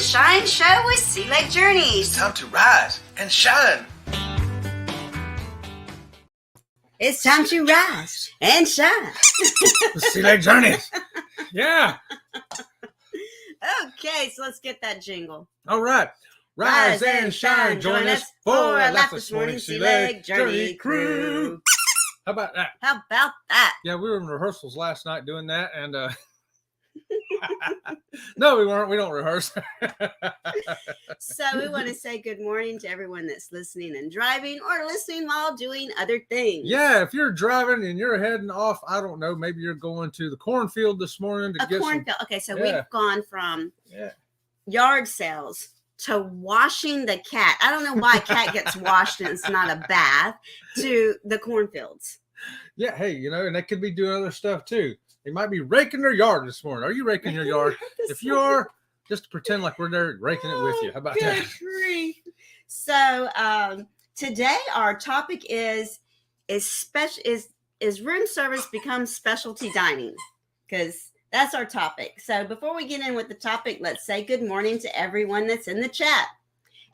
Shine Show with Sea Lake Journeys. Time to rise and shine. It's time to rise and shine. Sea Lake Journeys. Yeah. Okay, so let's get that jingle. All right. Rise and shine. Join us for a laugh this morning. Sea Lake Journey crew. How about that? How about that? Yeah, we were in rehearsals last night doing that, and no, we weren't. We don't rehearse. So we want to say good morning to everyone that's listening and driving or listening while doing other things. Yeah, if you're driving and you're heading off, I don't know, maybe you're going to the cornfield this morning to get cornfield. Okay, so Yeah. we've gone from Yeah. yard sales to washing the cat. I don't know why a cat gets washed and it's not a bath, to the cornfields. Yeah, hey, and they could be doing other stuff too. They might be raking their yard this morning. Are you raking your yard? If you are, just pretend like we're there raking it with you. How about that? So today our topic is room service becomes specialty dining? Because that's our topic. So before we get in with the topic, let's say good morning to everyone that's in the chat.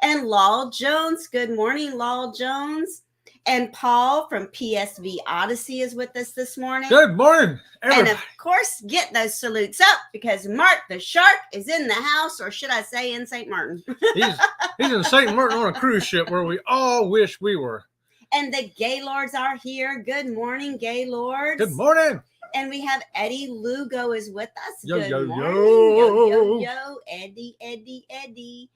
And Law Jones, good morning, Law Jones. And Paul from PSV Odyssey is with us this morning. Good morning, everybody. And of course, get those salutes up because Mark the Shark is in the house, or should I say in St. Martin? He's in St. Martin on a cruise ship where we all wish we were. And the Gaylords are here. Good morning, Gaylords. Good morning. And we have Eddie Lugo is with us. Yo, Good yo, morning. yo. Yo, yo, yo. Eddie.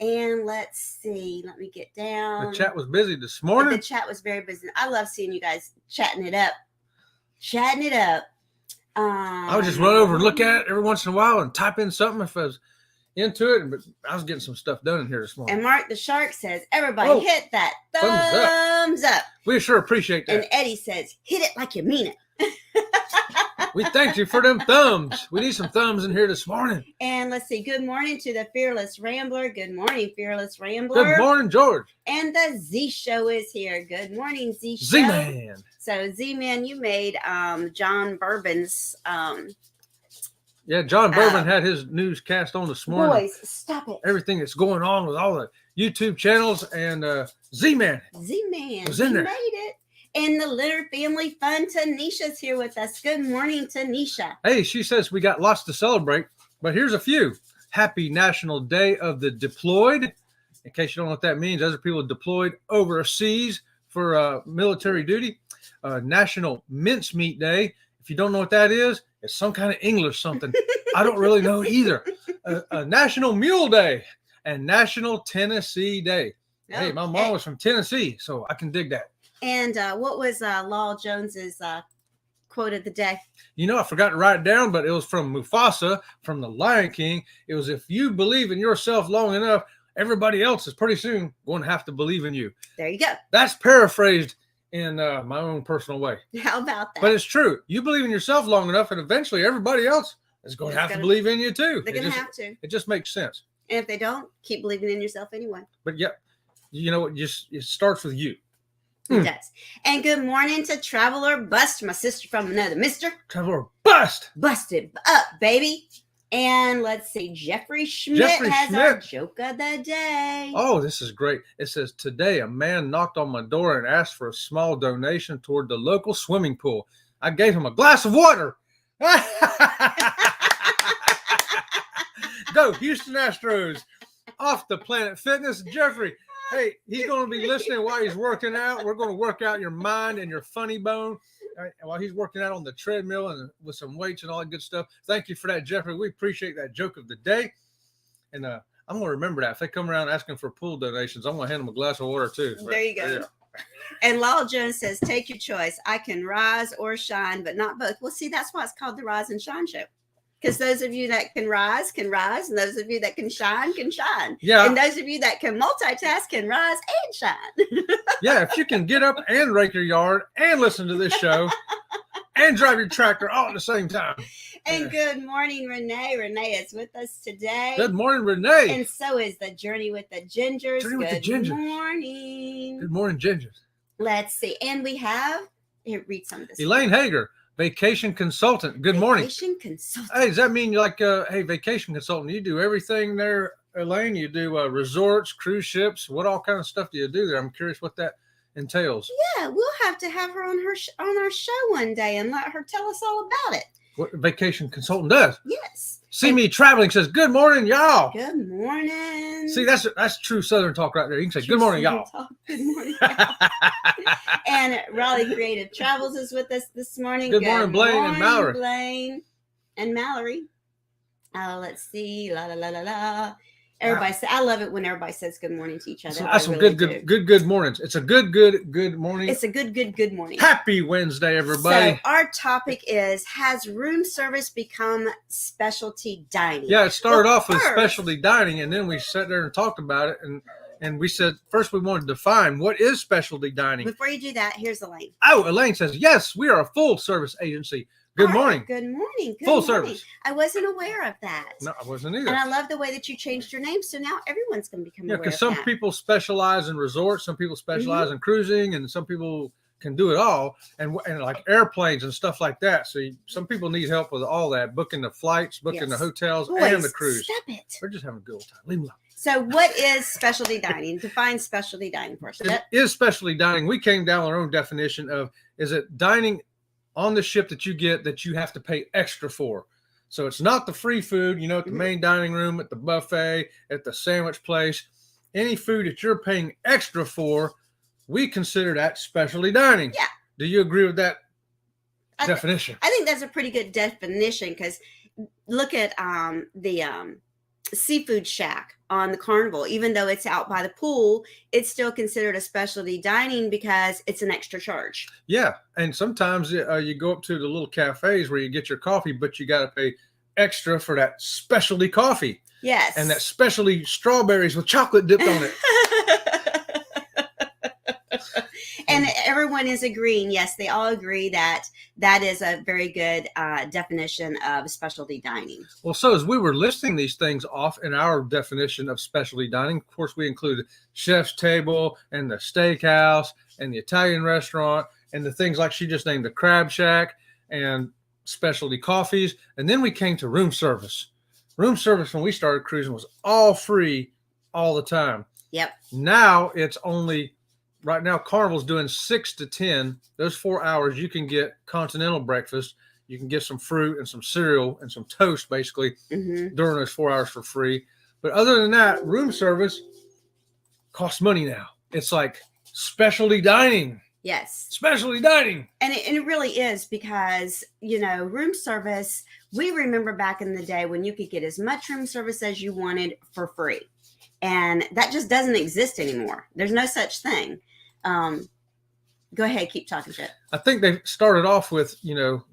And let's see. Let me get down. The chat was busy this morning. The chat was very busy. I love seeing you guys chatting it up. I would just run over and look at it every once in a while and type in something if I was into it. But I was getting some stuff done in here this morning. And Mark the Shark says, everybody hit that thumbs up. We sure appreciate that. And Eddie says, hit it like you mean it. We thank you for them thumbs. We need some thumbs in here this morning. And let's see. Good morning to the Fearless Rambler. Good morning, Fearless Rambler. Good morning, George. And the Z Show is here. Good morning, Z Show. Z-Man. So Z-Man, you made John Bourbon's Yeah, John Bourbon had his newscast on this morning. Boys, stop it. Everything that's going on with all the YouTube channels, and Z-Man was in there. Made it. And the Leonard Family Fun, Tanisha's here with us. Good morning, Tanisha. Hey, she says we got lots to celebrate, but here's a few. Happy National Day of the Deployed. In case you don't know what that means, those are people deployed overseas for military duty. National Mincemeat Day. If you don't know what that is, it's some kind of English something. I don't really know either. National Mule Day and National Tennessee Day. Hey, my mom was from Tennessee, so I can dig that. And what was Law Jones's quote of the day? I forgot to write it down, but it was from Mufasa, from the Lion King. It was, if you believe in yourself long enough, everybody else is pretty soon going to have to believe in you. There you go. That's paraphrased in my own personal way. How about that? But it's true. You believe in yourself long enough, and eventually everybody else is going to have to believe in you too. They're going to have to. It just makes sense. And if they don't, keep believing in yourself anyway. But yeah, it starts with you. It does. And good morning to Traveler Bust, my sister from another mister. Traveler Bust. Busted up, baby. And let's see, Jeffrey Schmidt has our joke of the day. Oh, this is great. It says, today a man knocked on my door and asked for a small donation toward the local swimming pool. I gave him a glass of water. Go, Houston Astros. Off the Planet Fitness. Jeffrey, hey, he's going to be listening while he's working out. We're going to work out your mind and your funny bone while he's working out on the treadmill and with some weights and all that good stuff. Thank you for that, Jeffrey. We appreciate that joke of the day. And I'm going to remember that. If they come around asking for pool donations, I'm going to hand them a glass of water too. There you go. Yeah. And Law Jones says, take your choice. I can rise or shine, but not both. Well, see, that's why it's called the Rise and Shine Show. Because those of you that can rise, and those of you that can shine. Yeah. And those of you that can multitask can rise and shine. Yeah, if you can get up and rake your yard and listen to this show and drive your tractor all at the same time. And good morning, Renee. Renee is with us today. Good morning, Renee. And so is the Journey with the Gingers. Good morning. Good morning, Gingers. Let's see. And we have, here, read some of this. Elaine Hager. Vacation consultant. Good morning. Vacation consultant. Hey, does that mean you're like, hey, vacation consultant, you do everything there Elaine, you do resorts, cruise ships. What all kind of stuff do you do there? I'm curious what that entails. Yeah, we'll have to have her on on our show one day and let her tell us all about it. What a vacation consultant does. Yes. See me traveling says, good morning, y'all. Good morning. See, that's true Southern talk right there. You can say, good morning, y'all. Good morning, y'all. And Raleigh Creative Travels is with us this morning. Good morning, Blaine and Mallory. Blaine and Mallory. Let's see. La, la, la, la, la. Everybody say, I love it when everybody says good morning to each other. That's some good mornings. It's a good morning. It's a good morning. Happy Wednesday, everybody. So our topic is, has room service become specialty dining? Yeah, it started off with specialty dining, and then we sat there and talked about it, and we said, first we wanted to define what is specialty dining. Before you do that, here's Elaine. Oh, Elaine says, yes, we are a full service agency. Good morning. Good morning. Full service. I wasn't aware of that. No, I wasn't either. And I love the way that you changed your name. So now everyone's going to become aware of that. Because some people specialize in resorts, some people specialize in cruising, and some people can do it all, and like airplanes and stuff like that. So some people need help with all that, booking the flights, booking the hotels, and the cruise. Stop it. We're just having a good old time. Leave me alone. So what is specialty dining? Define specialty dining for us. It is specialty dining. We came down with our own definition of, is it dining on the ship that you get that you have to pay extra for? So it's not the free food, at the main dining room, at the buffet, at the sandwich place. Any food that you're paying extra for, we consider that specialty dining. Yeah. Do you agree with that definition? I think that's a pretty good definition, because look at the seafood shack on the Carnival. Even though it's out by the pool, it's still considered a specialty dining because it's an extra charge. Yeah, and sometimes you go up to the little cafes where you get your coffee, but you got to pay extra for that specialty coffee. Yes. And that specialty strawberries with chocolate dipped on it. And everyone is agreeing. Yes, they all agree that that is a very good definition of specialty dining. Well, so as we were listing these things off in our definition of specialty dining, of course, we included chef's table and the steakhouse and the Italian restaurant and the things like she just named, the crab shack and specialty coffees. And then we came to room service. Room service, when we started cruising, was all free all the time. Yep. Now it's only... Right now, Carnival's doing 6 to 10. Those 4 hours, you can get continental breakfast. You can get some fruit and some cereal and some toast, basically, during those 4 hours for free. But other than that, room service costs money now. It's like specialty dining. Yes. Specialty dining. And it really is, because, room service, we remember back in the day when you could get as much room service as you wanted for free. And that just doesn't exist anymore. There's no such thing. Go ahead, keep talking, Chip. I think they started off with,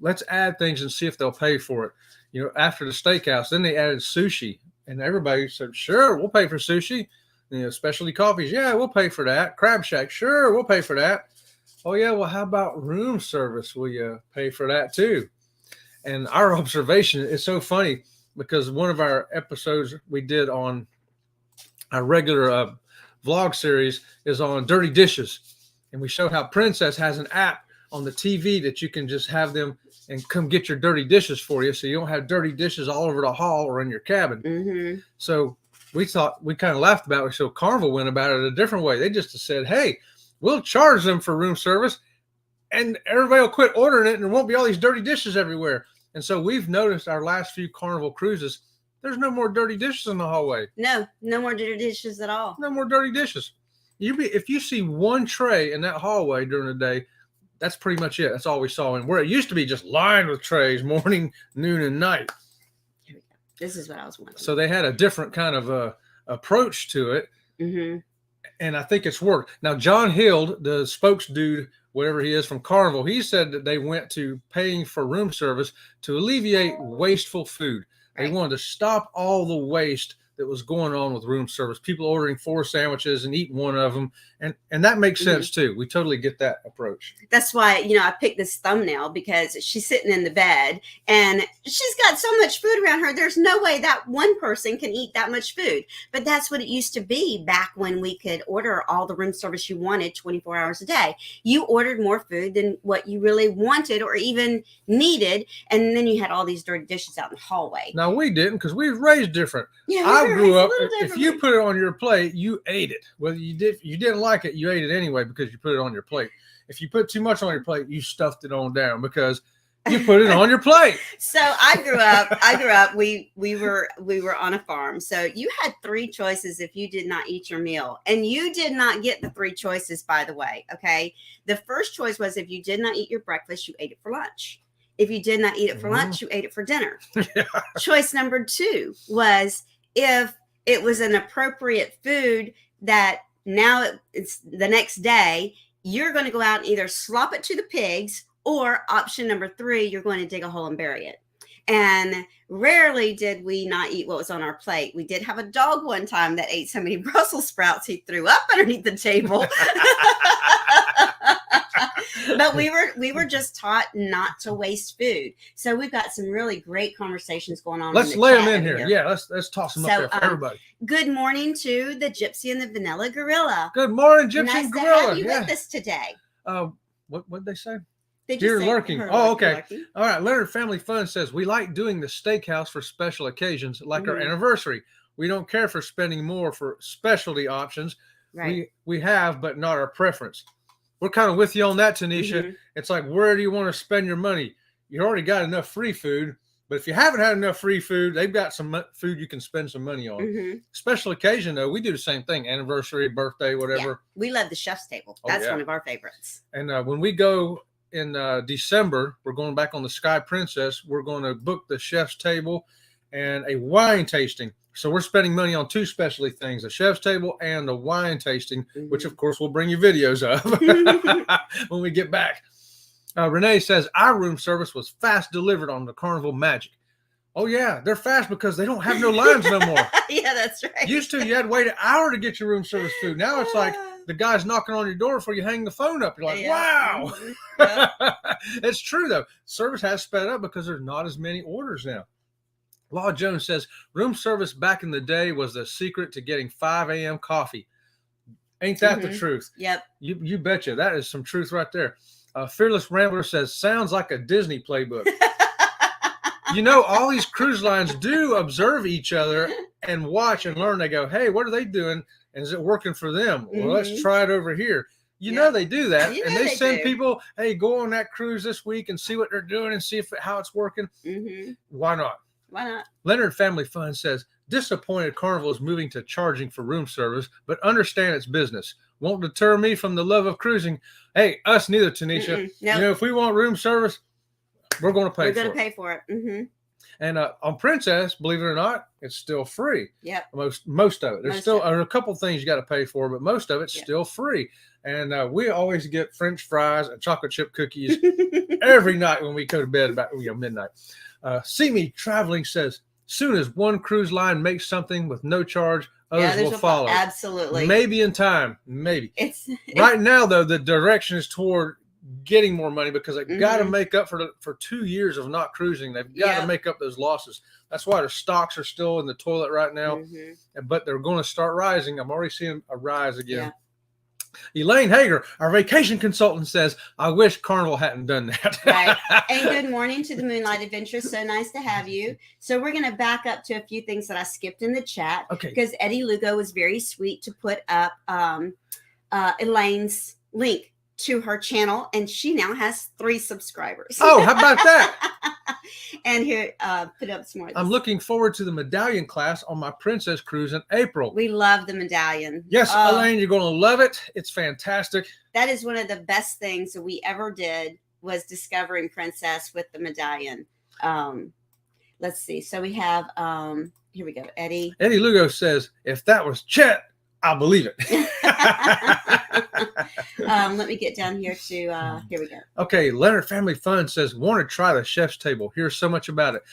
let's add things and see if they'll pay for it. After the steakhouse, then they added sushi, and everybody said, sure, we'll pay for sushi. Specialty coffees, yeah, we'll pay for that. Crab shack, sure, we'll pay for that. Oh yeah, well, how about room service? Will you pay for that too? And our observation is so funny, because one of our episodes we did on our regular vlog series is on dirty dishes. And we showed how Princess has an app on the TV that you can just have them and come get your dirty dishes for you, so you don't have dirty dishes all over the hall or in your cabin. So we thought, we kind of laughed about it. So Carnival went about it a different way. They just said, hey, we'll charge them for room service and everybody will quit ordering it and there won't be all these dirty dishes everywhere. And so we've noticed our last few Carnival cruises, there's no more dirty dishes in the hallway. No more dirty dishes at all. No more dirty dishes. If you see one tray in that hallway during the day, that's pretty much it. That's all we saw. And where it used to be just lined with trays, morning, noon, and night. Here we go. This is what I was wondering. So they had a different kind of approach to it. And I think it's worked. Now, John Hild, the spokes dude, whatever he is from Carnival, he said that they went to paying for room service to alleviate wasteful food. They wanted to stop all the waste that was going on with room service. People ordering 4 sandwiches and eating one of them. And that makes sense too. We totally get that approach. That's why, I picked this thumbnail, because she's sitting in the bed and she's got so much food around her. There's no way that one person can eat that much food. But that's what it used to be back when we could order all the room service you wanted 24 hours a day. You ordered more food than what you really wanted or even needed. And then you had all these dirty dishes out in the hallway. Now, we didn't, because we was raised different. Yeah, I I grew up, a little if you put it on your plate, you ate it. Whether you didn't like it, you ate it anyway because you put it on your plate. If you put too much on your plate, you stuffed it on down because you put it on your plate. So I grew up. We were on a farm. So you had 3 choices if you did not eat your meal, and you did not get the 3 choices. By the way, okay. The first choice was if you did not eat your breakfast, you ate it for lunch. If you did not eat it for lunch, you ate it for dinner. Yeah. Choice number 2 was if it was an appropriate food that now it's the next day, you're going to go out and either slop it to the pigs, or option number 3, you're going to dig a hole and bury it. And rarely did we not eat what was on our plate. We did have a dog one time that ate so many Brussels sprouts he threw up underneath the table. But we were just taught not to waste food. So we've got some really great conversations going on. Let's lay them in here. Yeah, let's toss them up there for everybody. Good morning to the Gypsy and the Vanilla Gorilla. Good morning, Gypsy nice and to Gorilla. Have you with us today? What did they say? Here lurking. Oh, okay. Lurking. All right. Leonard Family Fun says we like doing the steakhouse for special occasions like our anniversary. We don't care for spending more for specialty options. Right. We have, but not our preference. We're kind of with you on that, Tanisha. It's like, where do you want to spend your money? You already got enough free food, but if you haven't had enough free food, they've got some food you can spend some money on. Special occasion, though, we do the same thing. Anniversary, birthday, whatever. Yeah. We love the chef's table. That's one of our favorites. And when we go in December, we're going back on the Sky Princess. We're going to book the chef's table and a wine tasting. So we're spending money on 2 specialty things, a chef's table and a wine tasting, which of course we'll bring you videos of when we get back. Renee says our room service was fast delivered on the Carnival Magic. Oh yeah, they're fast because they don't have no lines no more. Yeah, that's right. Used to, you had to wait an hour to get your room service food. Now it's like the guy's knocking on your door before you hang the phone up. You're like, wow. Yeah. It's true though. Service has sped up because there's not as many orders now. Law Jones says room service back in the day was the secret to getting 5 a.m. coffee. Ain't that the truth? Yep. You betcha. That is some truth right there. Fearless Rambler says, sounds like a Disney playbook. You know, all these cruise lines do observe each other and watch and learn. They go, hey, what are they doing? And is it working for them? Well, let's try it over here. You know they do that. And they send people, hey, go on that cruise this week and see what they're doing and see how it's working. Why not? Why not? Leonard Family Fun says, disappointed Carnival is moving to charging for room service, but understand it's business. Won't deter me from the love of cruising. Hey, us neither, Tanisha. Nope. You know, if we want room service, we're going to pay for it. We're going to pay for it. And on Princess, believe it or not, it's still free. Yep. Most of it. There's still a couple things you got to pay for, but most of it's still free. And we always get French fries and chocolate chip cookies every night when we go to bed about midnight. See Me Traveling says, soon as one cruise line makes something with no charge, others will follow. Absolutely. Maybe in time. Maybe. It's right now, though, the direction is toward getting more money because they've got to make up for 2 years of not cruising. They've got to make up those losses. That's why their stocks are still in the toilet right now, but they're going to start rising. I'm already seeing a rise again. Yeah. Elaine Hager, our vacation consultant, says, I wish Carnival hadn't done that. Right. And good morning to the Moonlight Adventure. So nice to have you. So we're going to back up to a few things that I skipped in the chat. Okay. Because Eddie Lugo was very sweet to put up Elaine's link to her channel, and she now has 3 subscribers. Oh, how about that? And here, put up some more. I'm looking forward to the medallion class on my Princess cruise in April. We love the medallion. Yes, Elaine, you're going to love it. It's fantastic. That is one of the best things that we ever did, was discovering Princess with the medallion. Let's see. So we have, here we go, Eddie. Eddie Lugo says, if that was Chet, I'll believe it. Let me get down here to, here we go. Okay, Leonard Family Fun says, want to try the chef's table. Here's so much about it.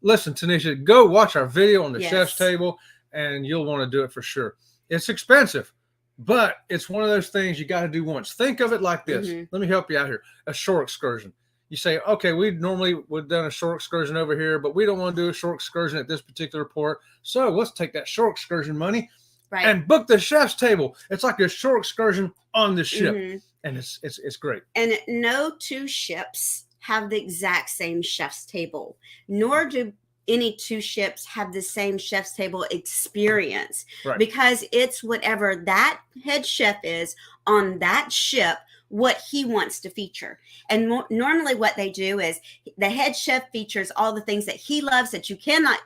Listen, Tanisha, go watch our video on the chef's table, and you'll want to do it for sure. It's expensive, but it's one of those things you got to do once. Think of it like this. Let me help you out here. A shore excursion. You say, okay, we normally would have done a shore excursion over here, but we don't want to do a shore excursion at this particular port. So let's take that shore excursion money and book the chef's table. It's like a shore excursion on the ship, and it's great. And no 2 ships have the exact same chef's table, nor do any two ships have the same chef's table experience, Right. because it's whatever that head chef is on that ship, what he wants to feature. And normally what they do is the head chef features all the things that he loves, that you cannot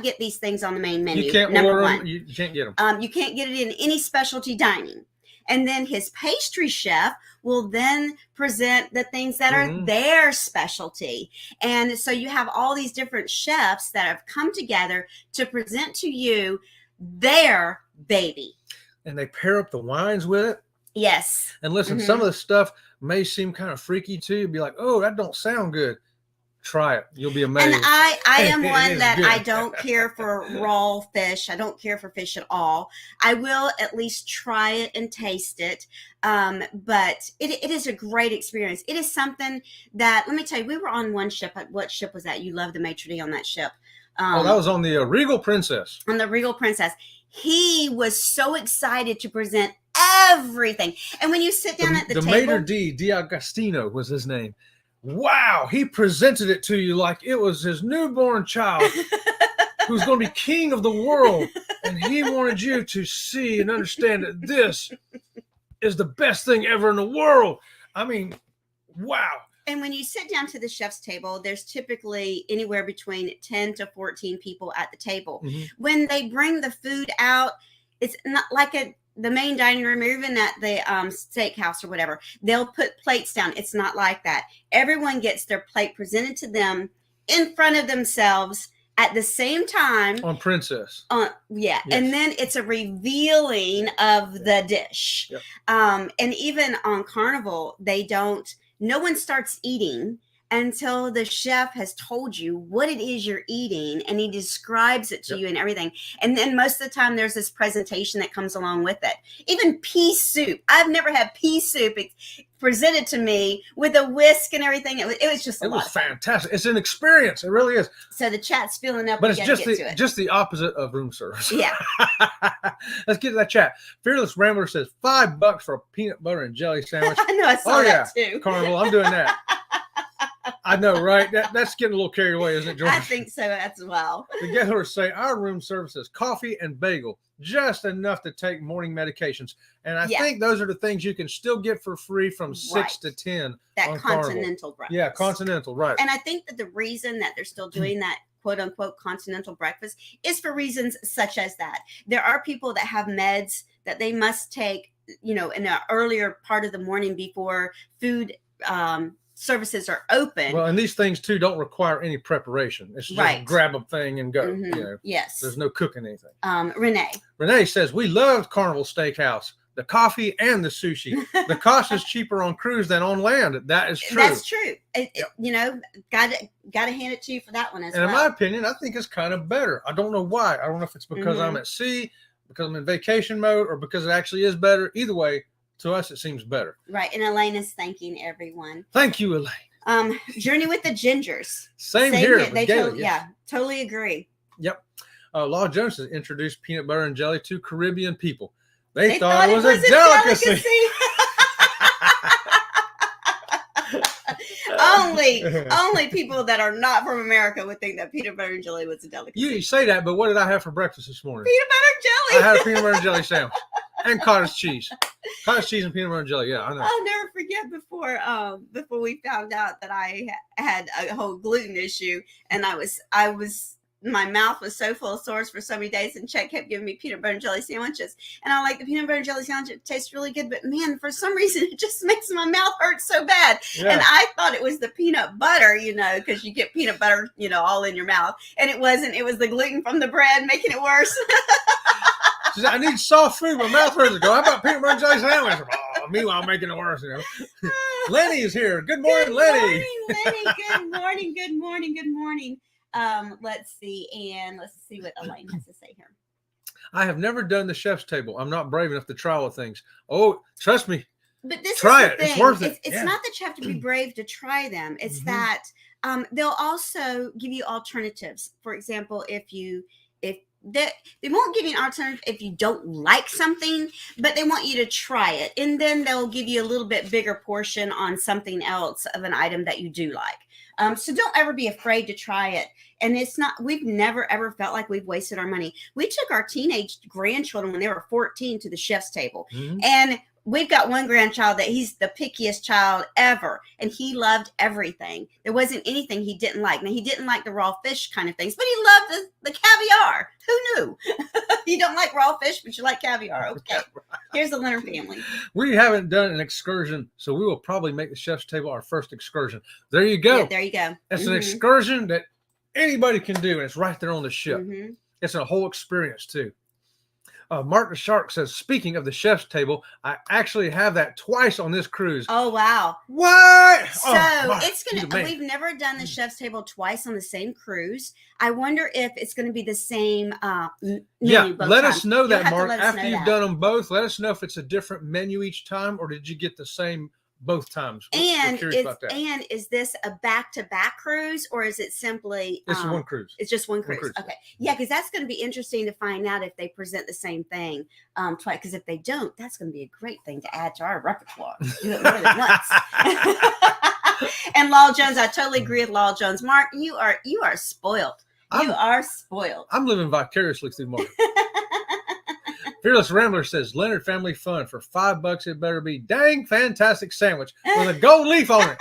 get these things on the main menu. You can't number order one. them. You can't get them. You can't get it in any specialty dining. And then his pastry chef will then present the things that are their specialty. And so you have all these different chefs that have come together to present to you their baby. And they pair up the wines with it. Yes. And listen, some of the stuff may seem kind of freaky to you. Be like, oh, that don't sound good. Try it. You'll be amazed. And I am one that good. I don't care for raw fish. I don't care for fish at all. I will at least try it and taste it. But it is a great experience. It is something that, let me tell you, we were on one ship. What ship was that? You loved the maitre d' on that ship. That was on the Regal Princess. On the Regal Princess. He was so excited to present everything. And when you sit down at the table. The maitre d' D'Agostino was his name. Wow, he presented it to you like it was his newborn child who's going to be king of the world. And he wanted you to see and understand that this is the best thing ever in the world. I mean, wow. And when you sit down to the chef's table, there's typically anywhere between 10 to 14 people at the table. When they bring the food out, it's not like the main dining room, or even at the steakhouse or whatever. They'll put plates down. It's not like that. Everyone gets their plate presented to them in front of themselves at the same time. On Princess. Yeah. Yes. And then it's a revealing of the dish. Yep. And even on Carnival, no one starts eating until the chef has told you what it is you're eating, and he describes it to you and everything. And then most of the time there's this presentation that comes along with it. Even pea soup. I've never had pea soup presented to me with a whisk and everything. It was just a lot. It was fantastic. It's an experience. It really is. So the chat's filling up. But it's just the opposite of room service. Yeah. Let's get to that chat. Fearless Rambler says $5 for a peanut butter and jelly sandwich. I know, I saw that too. Carnival, I'm doing that. I know, right? That's getting a little carried away, isn't it, George? I think so as well. The Getters say our room service is coffee and bagel, just enough to take morning medications. And I think those are the things you can still get for free from 6 to 10. That on continental breakfast. Yeah, continental, right. And I think that the reason that they're still doing that quote unquote continental breakfast is for reasons such as that. There are people that have meds that they must take, in the earlier part of the morning before food services are open. Well, and these things too don't require any preparation. It's just grab a thing and go. Yes. There's no cooking anything. Renee says we loved Carnival Steakhouse, the coffee and the sushi. The cost is cheaper on cruise than on land. That is true. That's true. Got to hand it to you for that one as well. And in my opinion, I think it's kind of better. I don't know why. I don't know if it's because I'm at sea, because I'm in vacation mode, or because it actually is better. Either way, to us, it seems better. Right. And Elaine is thanking everyone. Thank you, Elaine. Journey with the Gingers. Same here. They totally agree. Yep. Law Jones has introduced peanut butter and jelly to Caribbean people. They thought it was a delicacy. Only people that are not from America would think that peanut butter and jelly was a delicacy. You say that, but what did I have for breakfast this morning? Peanut butter and jelly. I had a peanut butter and jelly sandwich and cottage cheese. Cottage cheese and peanut butter and jelly. Yeah, I know. I'll never forget before we found out that I had a whole gluten issue, and my mouth was so full of sores for so many days, and Chet kept giving me peanut butter and jelly sandwiches. And I like the peanut butter and jelly sandwich. It tastes really good, but man, for some reason, it just makes my mouth hurt so bad. Yeah. And I thought it was the peanut butter, because you get peanut butter, all in your mouth. And it wasn't. It was the gluten from the bread making it worse. She said, I need soft food. My mouth hurts. How about peanut butter and jelly sandwich? Oh, meanwhile, making it worse. Lenny is here. Good morning, Lenny. Good morning. Good morning. Let's see, and let's see what Elaine has to say here. I have never done the chef's table. I'm not brave enough to try all the things. Oh, trust me. But this try is the it. thing. It's worth it. It's not that you have to be brave to try them. It's that they'll also give you alternatives. For example, if they won't give you an alternative if you don't like something, but they want you to try it, and then they'll give you a little bit bigger portion on something else of an item that you do like. So don't ever be afraid to try it. And it's not, we've never ever felt like we've wasted our money. We took our teenage grandchildren when they were 14 to the chef's table. Mm-hmm. And we've got one grandchild that he's the pickiest child ever, and he loved everything. There wasn't anything he didn't like. Now, he didn't like the raw fish kind of things, but he loved the caviar. Who knew? You don't like raw fish, but you like caviar. Okay. Here's the Leonard family. We haven't done an excursion, so we will probably make the chef's table our first excursion. There you go. Yeah, there you go. It's an excursion that anybody can do, and it's right there on the ship. It's a whole experience, too. Mark the Shark says, speaking of the chef's table, I actually have that twice on this cruise. Oh, wow. What? So it's going to, we've never done the chef's table twice on the same cruise. I wonder if it's going to be the same menu. Yeah, let us know that, Mark. After you've done them both, let us know if it's a different menu each time, or did you get the same both times? And is this a back-to-back cruise, or is it simply it's one cruise? It's just one cruise. Okay, yeah, because that's going to be interesting to find out if they present the same thing twice. Because if they don't, that's going to be a great thing to add to our repertoire. Do it more than once. And Law Jones, I totally agree with Law Jones. Mark, you are spoiled. You are spoiled. I'm living vicariously through Mark. Fearless Rambler says, Leonard family fun. For $5, it better be dang fantastic sandwich with a gold leaf on it.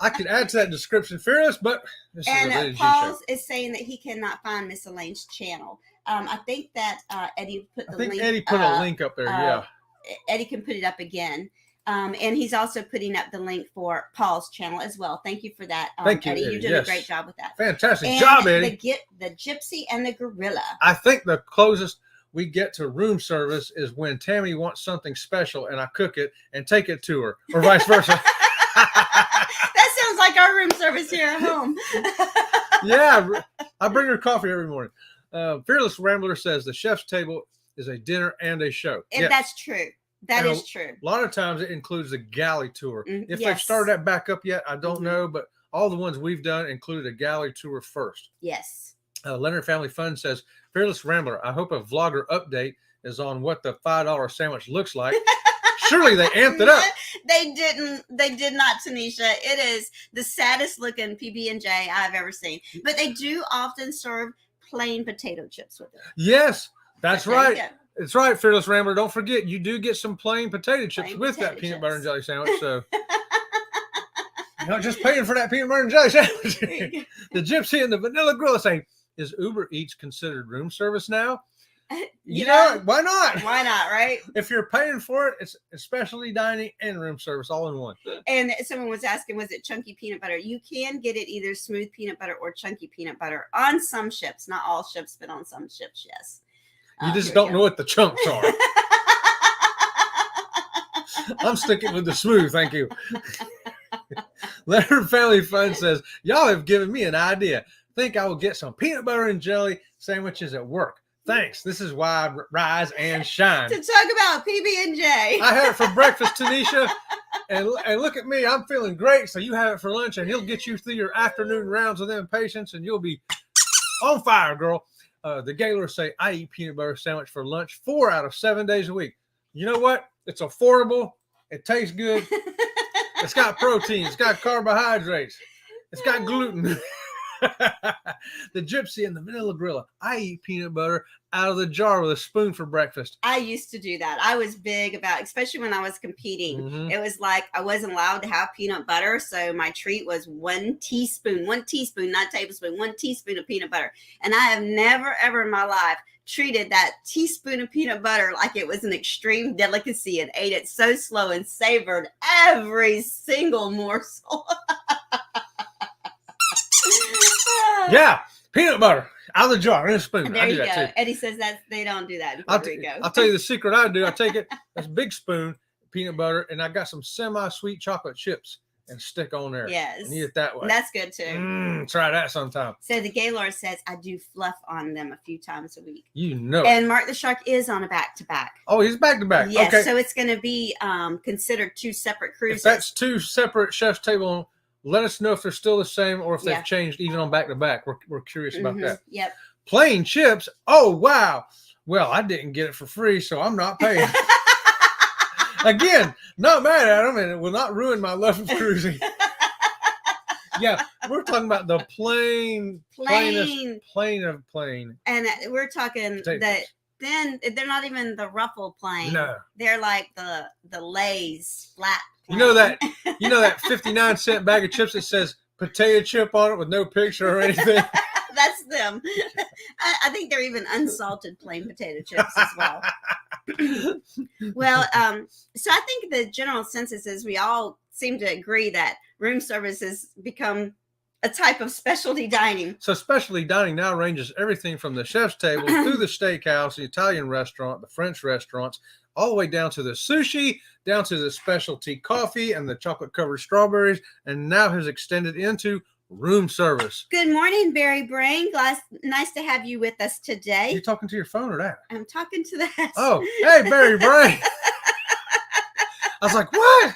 I could add to that description, Fearless, but this is Paul is saying that he cannot find Miss Elaine's channel. I think that Eddie put the link. I think Eddie put a link up there, yeah. Eddie can put it up again. And he's also putting up the link for Paul's channel as well. Thank you for that, Thank you, Eddie. You did a great job with that. Fantastic job, Eddie. The Gypsy and the Gorilla. I think the closest we get to room service is when Tammy wants something special and I cook it and take it to her, or vice versa. That sounds like our room service here at home. Yeah, I bring her coffee every morning. Fearless Rambler says the chef's table is a dinner and a show. And that's true. That is true. A lot of times it includes a galley tour. If they've started that back up yet, I don't know, but all the ones we've done included a galley tour first. Yes. Leonard Family Fun says, Fearless Rambler, I hope a vlogger update is on what the $5 sandwich looks like. Surely they amped it up. They did not, Tanisha. It is the saddest looking PB&J I've ever seen. But they do often serve plain potato chips with it. Yes, that's right. It's right, Fearless Rambler. Don't forget, you do get some plain potato chips with that peanut butter and jelly sandwich. So you're not just paying for that peanut butter and jelly sandwich. The Gypsy and the Vanilla Gorilla say, is Uber Eats considered room service now? You know, why not? Why not, right? If you're paying for it, it's specialty dining and room service all in one. And someone was asking, was it chunky peanut butter? You can get it either smooth peanut butter or chunky peanut butter on some ships. Not all ships, but on some ships, yes. You just don't know what the chunks are. I'm sticking with the smooth, thank you. Leonard Family Fun says, y'all have given me an idea. Think I will get some peanut butter and jelly sandwiches at work. Thanks. This is why I rise and shine. To talk about PB&J. I had it for breakfast, Tanisha. And look at me. I'm feeling great. So you have it for lunch, and he'll get you through your afternoon rounds with them patients, and you'll be on fire, girl. The Gaylors say, I eat peanut butter sandwich for lunch 4 out of 7 days a week. You know what? It's affordable. It tastes good. It's got protein. It's got carbohydrates. It's got gluten. The Gypsy and the Vanilla Gorilla. I eat peanut butter out of the jar with a spoon for breakfast. I used to do that. I was big about, especially when I was competing. It was like I wasn't allowed to have peanut butter, so my treat was 1 teaspoon, not tablespoon, 1 teaspoon of peanut butter. And I have never, ever in my life treated that teaspoon of peanut butter like it was an extreme delicacy and ate it so slow and savored every single morsel. Yeah, peanut butter out of the jar in a spoon. There you go. Eddie says that they don't do that. I'll tell you the secret I do. I take it, that's a big spoon, peanut butter, and I got some semi-sweet chocolate chips and stick on there. Yes. And eat it that way. That's good too. Try that sometime. So the Gaylord says I do fluff on them a few times a week. You know. And Mark the Shark is on a back-to-back. Oh, he's back-to-back. Yes, okay. So it's going to be considered 2 separate cruises. If that's 2 separate chef's table, let us know if they're still the same or if they've changed even on back-to-back. We're curious about that. Yep. plain chips. Oh, wow. Well, I didn't get it for free, so I'm not paying. Again, not mad at them, and it will not ruin my love of cruising. Yeah, we're talking about the plainest plain of plain. And we're talking Potatoes. that then they're not even the ruffle plain. No. They're like the Lay's flat plain. You know that 59-cent bag of chips that says potato chip on it with no picture or anything? That's them. I think they're even unsalted plain potato chips as well. Well, so I think the general census is we all seem to agree that room service has become a type of specialty dining. So specialty dining now ranges everything from the chef's table through the steakhouse, the Italian restaurant, the French restaurants, all the way down to the sushi, down to the specialty coffee and the chocolate-covered strawberries, and now has extended into room service. Good morning, Barry Brain. Nice to have you with us today. You talking to your phone or that? I'm talking to that. Oh, hey, Barry Brain. I was like, what?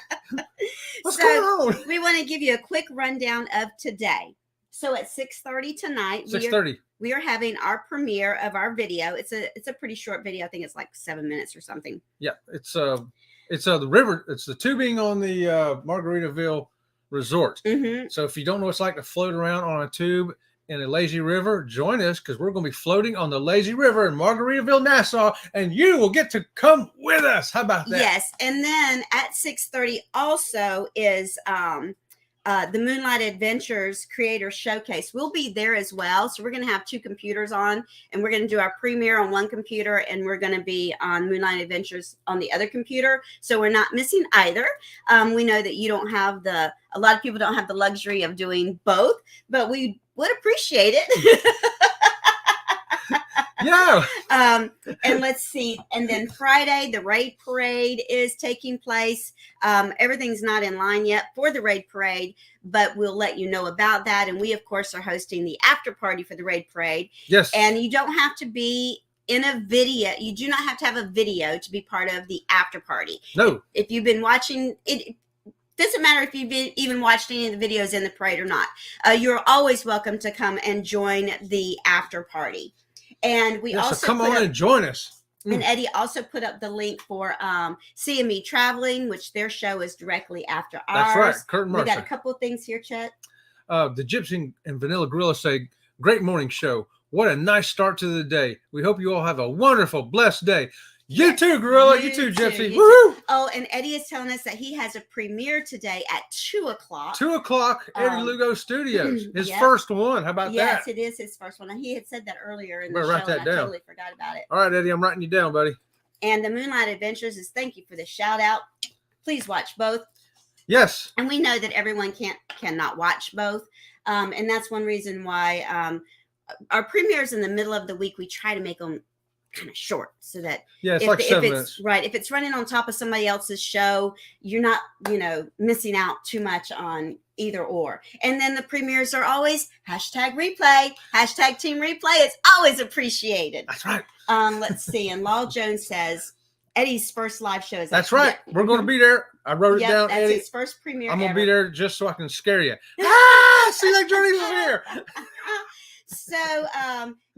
What's going on? We want to give you a quick rundown of today. So at 6:30 tonight, 6:30. we are having our premiere of our video. It's a pretty short video. I think it's like 7 minutes or something. Yeah, it's the river. It's the tubing on the Margaritaville Resort. Mm-hmm. So if you don't know what it's like to float around on a tube in a lazy river, join us because we're going to be floating on the lazy river in Margaritaville, Nassau, and you will get to come with us. How about that? Yes, and then at 6:30 also is the Moonlight Adventures Creator Showcase. We'll be there as well. So we're going to have two computers on, and we're going to do our premiere on one computer, and we're going to be on Moonlight Adventures on the other computer. So we're not missing either. We know that you don't have a lot of people don't have the luxury of doing both, but we would appreciate it. Yeah. And let's see. And then Friday, the raid parade is taking place. Everything's not in line yet for the raid parade, but we'll let you know about that. And we, of course, are hosting the after party for the raid parade. Yes. And you don't have to be in a video. You do not have to have a video to be part of the after party. No. If you've been watching it, doesn't matter if you've even watched any of the videos in the parade or not. You're always welcome to come and join the after party. And we also so come on and join us. And Eddie also put up the link for CME Traveling, which their show is directly after ours. That's right, Kurt and We Marcia. got a couple of things here, Chet. The Gypsy and Vanilla Gorilla say, great morning show. What a nice start to the day. We hope you all have a wonderful, blessed day. You too, Gorilla. You too, Gypsy. Woohoo! Oh, and Eddie is telling us that he has a premiere today at 2 o'clock. 2 o'clock, Eddie Lugo Studios. His first one. How about that? Yes, it is his first one. He had said that earlier in the show, write that and down. I totally forgot about it. All right, Eddie, I'm writing you down, buddy. And the Moonlight Adventures is thank you for the shout out. Please watch both. Yes. And we know that everyone cannot watch both. And that's one reason why our premieres in the middle of the week, we try to make them kind of short so that it's like 7 minutes. Right. If it's running on top of somebody else's show, you're not, missing out too much on either or. And then the premieres are always #replay, #team replay. It's always appreciated. That's right. Let's see. And Law Jones says Eddie's first live show is. That's right. We're going to be there. I wrote it down. That's Eddie. his first premiere. I'm going to ever. be there just so I can scare you. See that journey is here. So,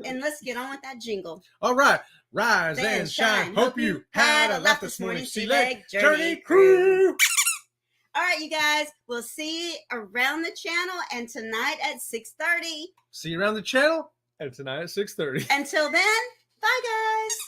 and let's get on with that jingle. All right. Rise and shine. Hope you had a laugh this morning. Sea Leg Journey Crew. All right, you guys. We'll see you around the channel and tonight at 6:30. See you around the channel and tonight at 6:30. Until then, bye, guys.